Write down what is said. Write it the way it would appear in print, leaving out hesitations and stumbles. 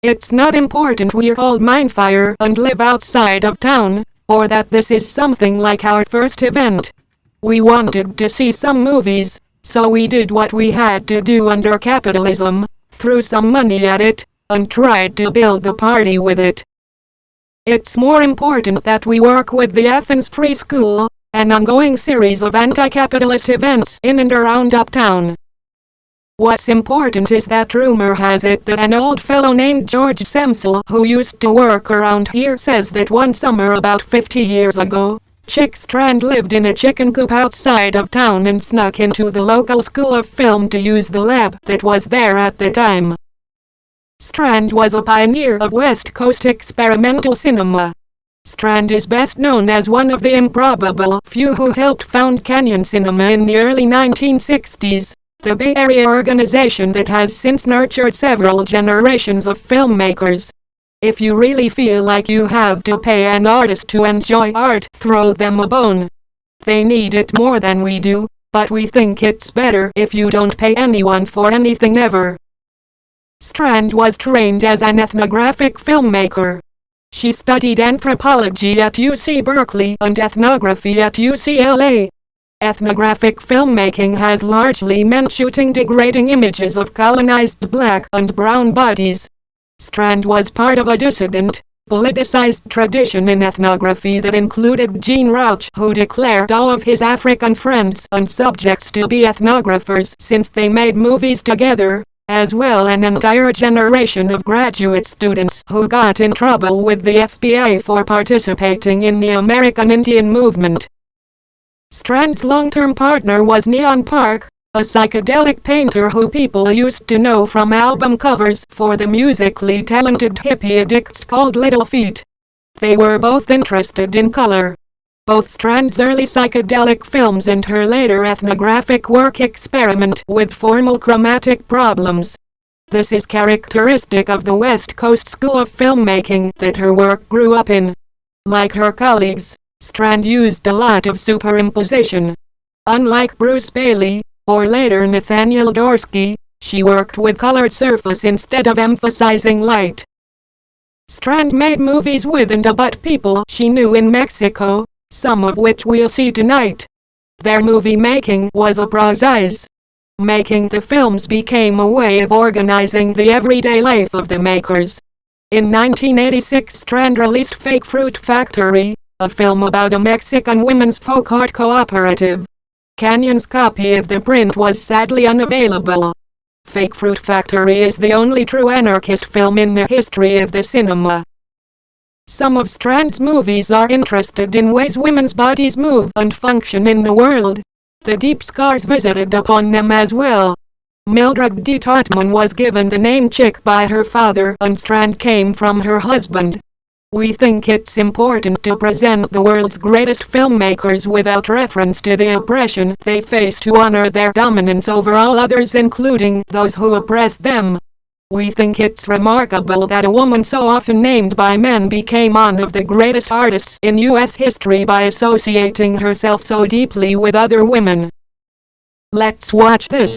It's not important we're called Mindfire and live outside of town, or that this is something like our first event. We wanted to see some movies, so we did what we had to do under capitalism, threw some money at it, and tried to build the party with it. It's more important that we work with the Athens Free School, an ongoing series of anti-capitalist events in and around uptown. What's important is that rumor has it that an old fellow named George Semsel, who used to work around here, says that one summer about 50 years ago, Chick Strand lived in a chicken coop outside of town and snuck into the local school of film to use the lab that was there at the time. Strand was a pioneer of West Coast experimental cinema. Strand is best known as one of the improbable few who helped found Canyon Cinema in the early 1960s. The Bay Area organization that has since nurtured several generations of filmmakers. If you really feel like you have to pay an artist to enjoy art, throw them a bone. They need it more than we do, but we think it's better if you don't pay anyone for anything ever. Strand was trained as an ethnographic filmmaker. She studied anthropology at UC Berkeley and ethnography at UCLA. Ethnographic filmmaking has largely meant shooting degrading images of colonized black and brown bodies. Strand was part of a dissident, politicized tradition in ethnography that included Gene Rauch, who declared all of his African friends and subjects to be ethnographers since they made movies together, as well an entire generation of graduate students who got in trouble with the FBI for participating in the American Indian movement. Strand's long-term partner was Neon Park, a psychedelic painter who people used to know from album covers for the musically talented hippie addicts called Little Feat. They were both interested in color. Both Strand's early psychedelic films and her later ethnographic work experiment with formal chromatic problems. This is characteristic of the West Coast school of filmmaking that her work grew up in. Like her colleagues, Strand used a lot of superimposition. Unlike Bruce Bailey, or later Nathaniel Dorsky, she worked with colored surface instead of emphasizing light. Strand made movies with and about people she knew in Mexico, some of which we'll see tonight. Their movie making was a process. Making the films became a way of organizing the everyday life of the makers. In 1986 Strand released Fake Fruit Factory, a film about a Mexican women's folk art cooperative. Canyon's copy of the print was sadly unavailable. Fake Fruit Factory is the only true anarchist film in the history of the cinema. Some of Strand's movies are interested in ways women's bodies move and function in the world. The deep scars visited upon them as well. Mildred D. Totman was given the name Chick by her father, and Strand came from her husband. We think it's important to present the world's greatest filmmakers without reference to the oppression they face to honor their dominance over all others, including those who oppress them. We think it's remarkable that a woman so often named by men became one of the greatest artists in U.S. history by associating herself so deeply with other women. Let's watch this.